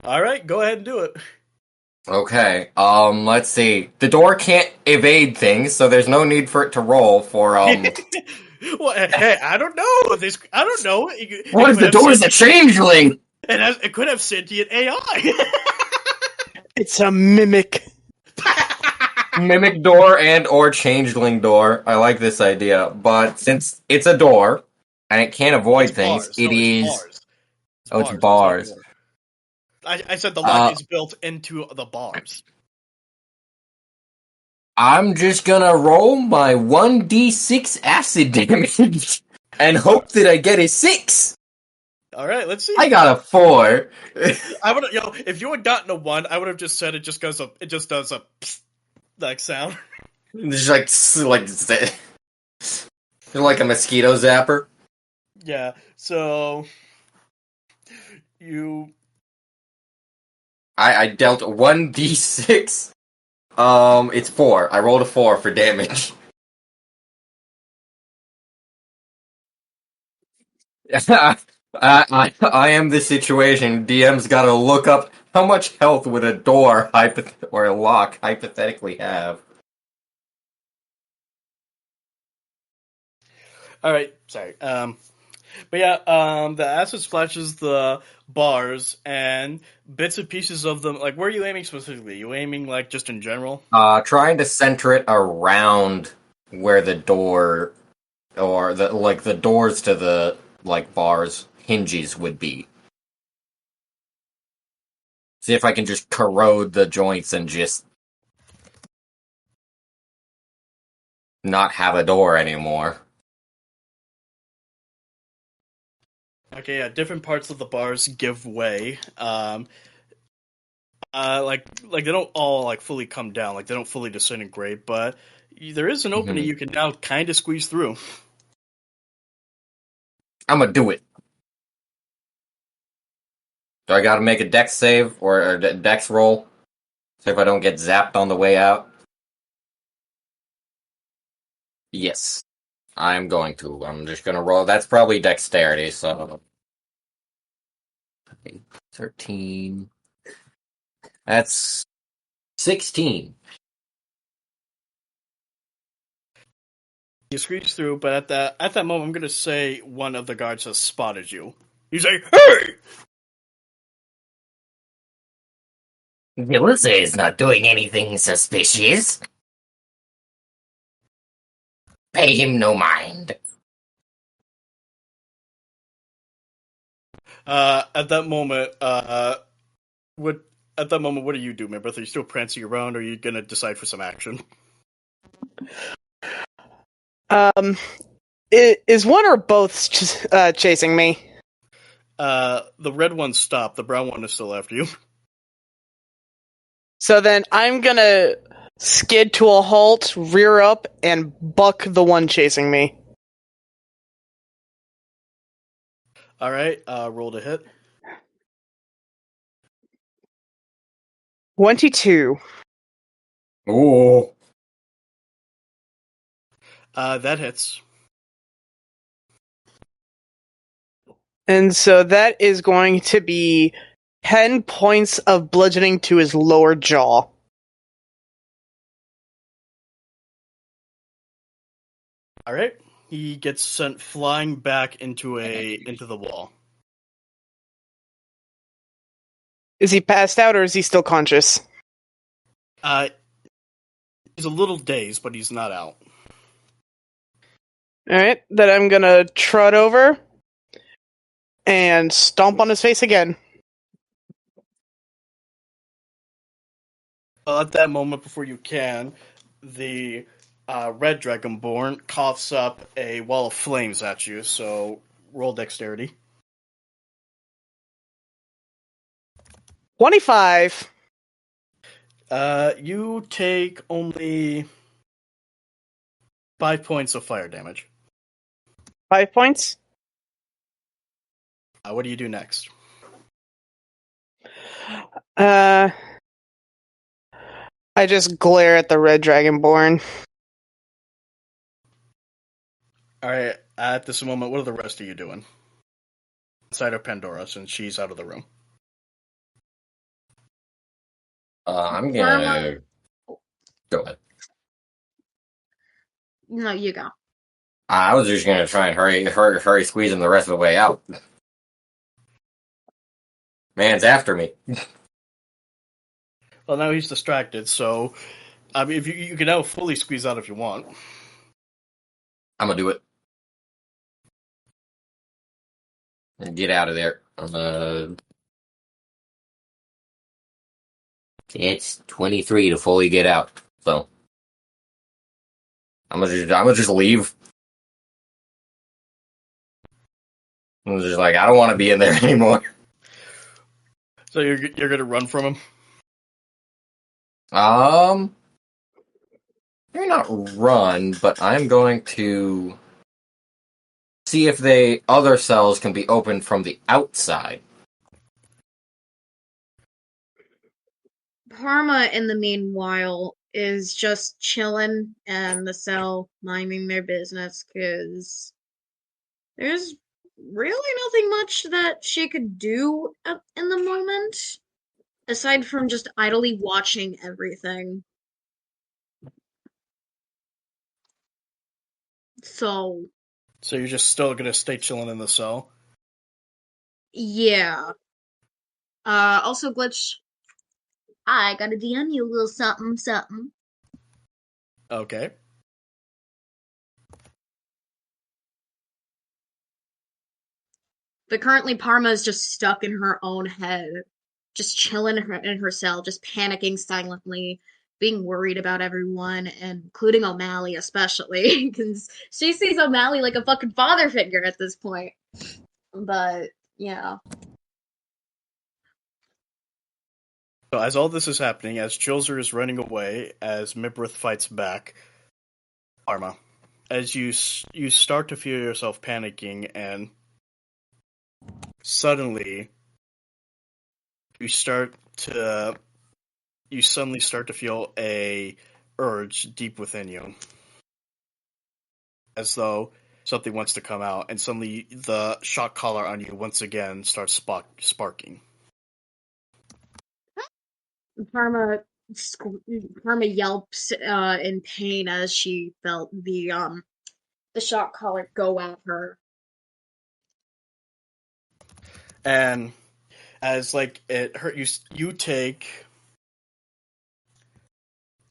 Alright, go ahead and do it. Okay, let's see. The door can't evade things, so there's no need for it to roll for, Well, hey, I don't know. I don't know. What if the door is a changeling? It could have sentient AI. It's a mimic. Mimic door and or changeling door. I like this idea, but since it's a door and it can't avoid things, Bars. It's bars. I said the lock is built into the bars. I'm just gonna roll my 1d6 acid damage and hope that I get a 6. All right, let's see. I got a 4. I would, if you had gotten a 1, I would have just said it just goes up. It just does a like sound. Just like a mosquito zapper. Yeah. So you. I dealt 1d6. It's 4. I rolled a 4 for damage. I am the situation. DM's got to look up how much health would a door or a lock hypothetically have. All right. Sorry. But yeah, the acid splashes the bars and bits and pieces of them. Like, where are you aiming specifically? You aiming like just in general? Trying to center it around where the door or the doors to the bars hinges would be. See if I can just corrode the joints and just not have a door anymore. Okay, yeah, different parts of the bars give way. Like they don't all fully come down, like they don't fully disintegrate, but there is an opening you can now kind of squeeze through. I'm gonna do it. Do I gotta make a dex save or a dex roll? So if I don't get zapped on the way out? Yes. I'm going to. I'm just gonna roll. That's probably dexterity, so. 13. That's 16. You squeeze through, but at that moment, I'm going to say one of the guards has spotted you. You say, "Hey!" Melissa is not doing anything suspicious. Pay him no mind. At that moment, what what do you do, my brother? Are you still prancing around, or are you going to decide for some action? Is one or both chasing me? The red one stopped. The brown one is still after you. So then I'm gonna skid to a halt, rear up, and buck the one chasing me. All right, roll to hit. 22. Ooh. That hits. And so that is going to be 10 points of bludgeoning to his lower jaw. All right, he gets sent flying back into the wall. Is he passed out or is he still conscious? He's a little dazed, but he's not out. Alright, then I'm gonna trot over and stomp on his face again. Well, at that moment, before you can, the red dragonborn coughs up a wall of flames at you, so roll dexterity. 25. You take only 5 points of fire damage. 5 points? What do you do next? I just glare at the red dragonborn. Alright, at this moment, what are the rest of you doing? Inside of Pandora, since she's out of the room. I'm gonna. Go ahead. No, you go. I was just gonna try and hurry, squeeze him the rest of the way out. Man's after me. Well, now he's distracted, so I mean, if you can now fully squeeze out if you want. I'm gonna do it. And get out of there. It's 23 to fully get out. So I'm gonna just leave. I'm just like, I don't want to be in there anymore. So you're gonna run from him? Maybe not run, but I'm going to see if the other cells can be opened from the outside. Parma, in the meanwhile, is just chilling in the cell, minding their business, because there's really nothing much that she could do in the moment, aside from just idly watching everything. So, So you're just still gonna stay chilling in the cell? yeah. Also, Glitch, I gotta DM you a little something, something. Okay. But currently, Parma is just stuck in her own head, just chilling in her cell, just panicking silently, being worried about everyone, including O'Malley especially, because she sees O'Malley like a fucking father figure at this point. But yeah, So as all this is happening, as Chilzer is running away, as Mibrith fights back, Arma, as you start to feel yourself panicking, and suddenly you suddenly start to feel a urge deep within you, as though something wants to come out, and suddenly the shock collar on you once again starts sparking. Parma Parma yelps in pain as she felt the shock collar go at her. And as it hurt you, you take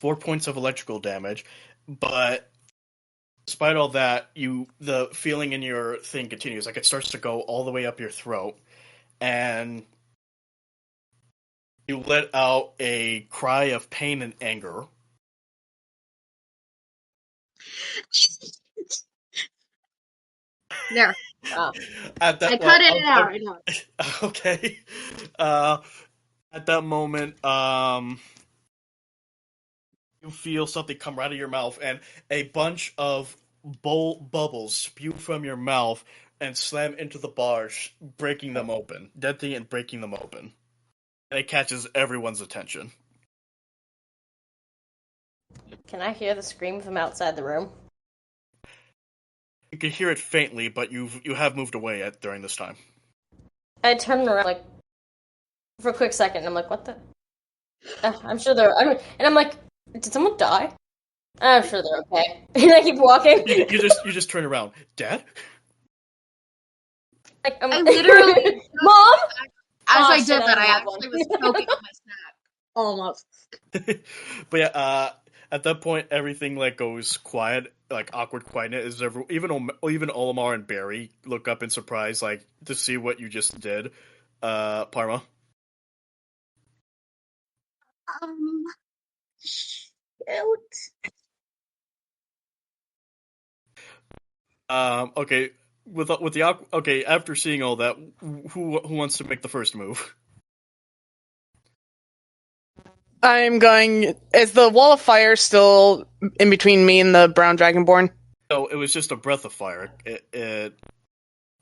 4 points of electrical damage, but despite all that, the feeling in your thing continues. It starts to go all the way up your throat, and you let out a cry of pain and anger. There. At that, I cut it out. I know. Okay. At that moment, you feel something come out of your mouth, and a bunch of bubbles spew from your mouth and slam into the bars, breaking them open, denting and breaking them open. And it catches everyone's attention. Can I hear the scream from outside the room? You can hear it faintly, but you have moved away during this time. I turn around for a quick second, and I'm like, "What the?" I'm sure they're. And I'm like, "Did someone die?" I'm sure they're okay. And I keep walking. You just turn around, Dad. I literally, Mom. as I did that, I actually was choking on my snack. Almost. But yeah, at that point, everything goes quiet, awkward quietness. Even Olimar and Barry look up in surprise, to see what you just did. Parma. Shoot. Okay. Okay. After seeing all that, who wants to make the first move? I'm going. Is the wall of fire still in between me and the brown dragonborn? No, it was just a breath of fire. It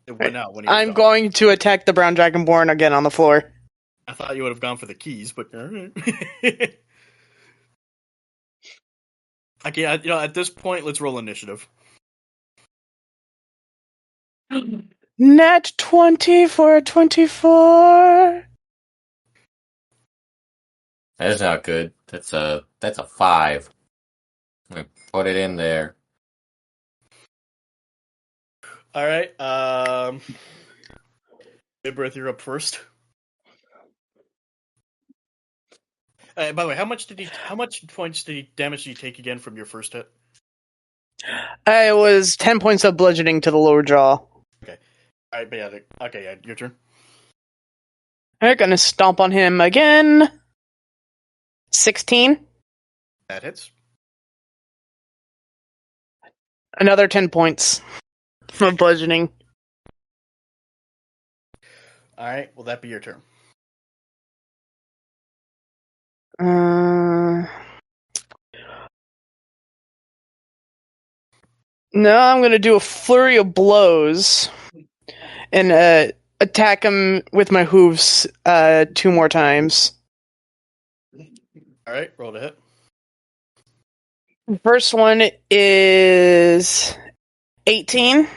went out when he was I'm gone. going to attack the brown dragonborn again on the floor. I thought you would have gone for the keys, but alright. Okay, at this point, let's roll initiative. Nat 20 for a 24. That's not good. That's a 5. I'm gonna put it in there. All right. Breath, you're up first. By the way, how much damage did he take again from your first hit? It was 10 points of bludgeoning to the lower jaw. Okay. All right, but yeah. Okay, yeah, your turn. Alright, gonna stomp on him again. 16. That hits. Another 10 points of bludgeoning. All right. Will that be your turn? No, I'm gonna do a flurry of blows and attack him with my hooves 2 more times. All right. Roll to hit. First one is 18.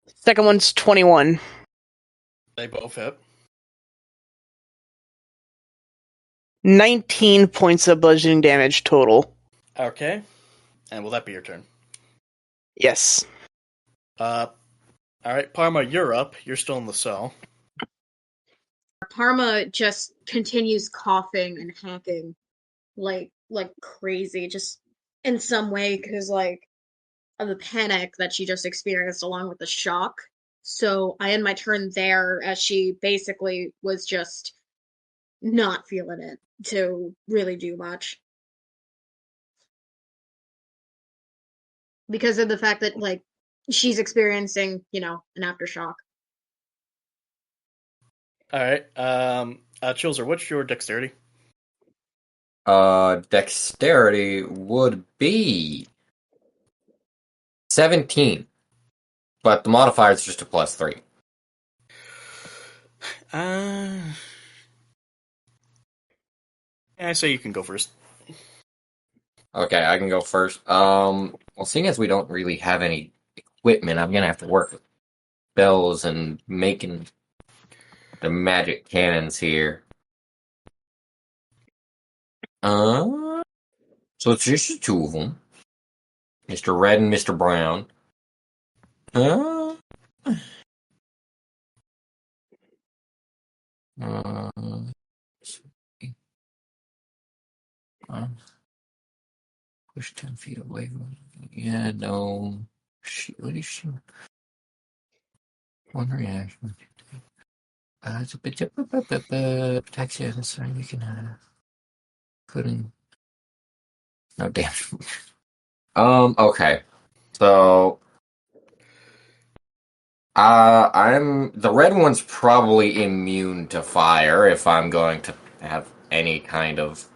Second one's 21. They both hit. 19 points of bludgeoning damage total. Okay. And will that be your turn? Yes. All right, Parma, you're up. You're still in the cell. Parma just continues coughing and hacking like crazy, just in some way, because of the panic that she just experienced along with the shock. So I end my turn there as she basically was just not feeling it to really do much. Because of the fact that she's experiencing, an aftershock. All right. Chilzer, what's your dexterity? Dexterity would be 17. But the modifier is just a +3. I say you can go first. Okay, I can go first. Well, seeing as we don't really have any equipment, I'm gonna have to work with bells and making the magic cannons here. So it's just the two of them, Mr. Red and Mr. Brown. Uh, uh, push 10 feet away from. Yeah, no. What is she? One reaction. It's a bit protection, so you can put in. No damn. Okay. So I'm the red one's probably immune to fire if I'm going to have any kind of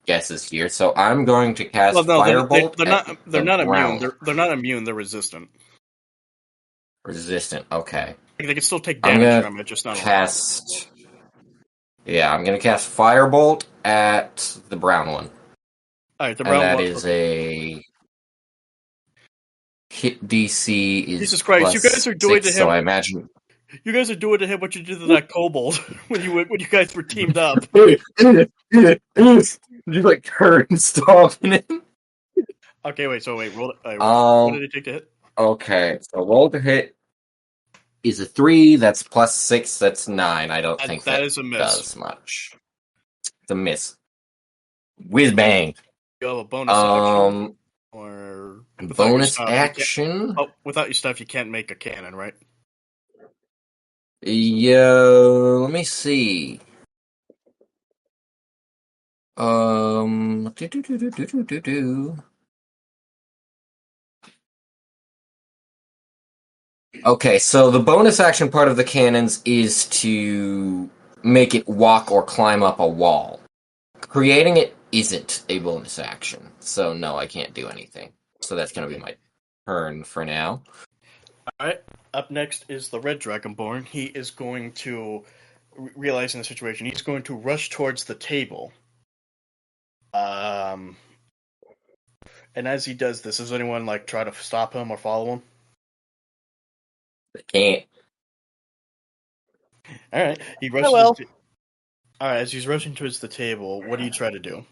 guesses here. So I'm going to Well, cast no, Firebolt they're at not. They're the not brown immune. one. They're not immune. They're resistant. Resistant. Okay. Like, they can still take I'm damage gonna from it, just not a lot. cast. Yeah, I'm gonna cast Firebolt at the brown one, All right, the and brown that one. is Okay. a hit DC is Jesus Christ! You guys are doing to +6, so I him. imagine. You guys are doing to him what you did to that kobold when you guys were teamed up. Just like turn stomping him. Okay, wait. So wait, roll. What did it take to hit? Okay, so roll to hit is a 3. That's +6. That's 9. I don't think That that is a miss. does much. It's a miss. Whiz bang. You have a bonus action, or without your Bonus stuff, you can't. action. Oh, without your stuff, you can't make a cannon, right? Yo, let me see. Okay, so the bonus action part of the cannons is to make it walk or climb up a wall. Creating it isn't a bonus action, so no, I can't do anything. So that's going to be my turn for now. Alright, up next is the Red Dragonborn. He is going to, realizing the situation, he's going to rush towards the table. And as he does this, does anyone try to stop him or follow him? I can't. Alright, he I rushes. will. Alright, as he's rushing towards the table, what do you try to do?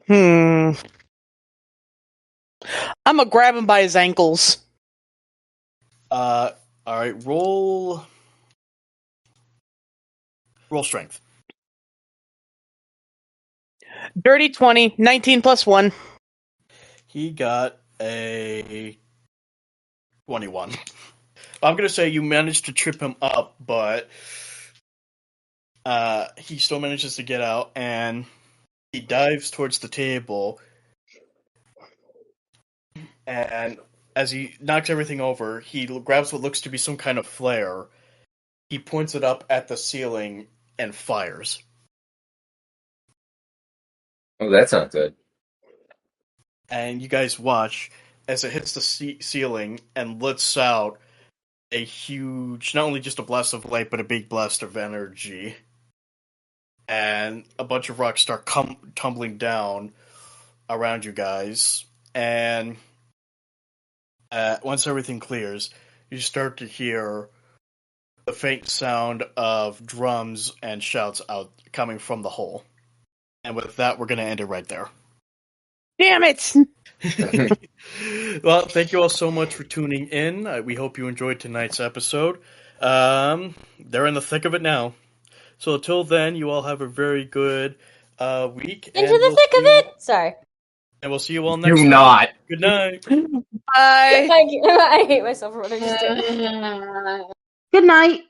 I'm gonna grab him by his ankles. Alright, roll strength. Dirty 20, 19 plus 1. He got a 21. I'm gonna say you managed to trip him up, but he still manages to get out, and he dives towards the table, and as he knocks everything over, he grabs what looks to be some kind of flare. He points it up at the ceiling and fires. Oh, that's not good. And you guys watch as it hits the ceiling and lets out a huge, not only just a blast of light, but a big blast of energy. And a bunch of rocks start tumbling down around you guys. And once everything clears, you start to hear the faint sound of drums and shouts out coming from the hole. And with that, we're going to end it right there. Damn it! Well, thank you all so much for tuning in. We hope you enjoyed tonight's episode. They're in the thick of it now. So until then, you all have a very good week. Into the thick of it? Sorry. And we'll see you all next Do time. not. Good night. Bye. I hate myself for what I just did. Good night.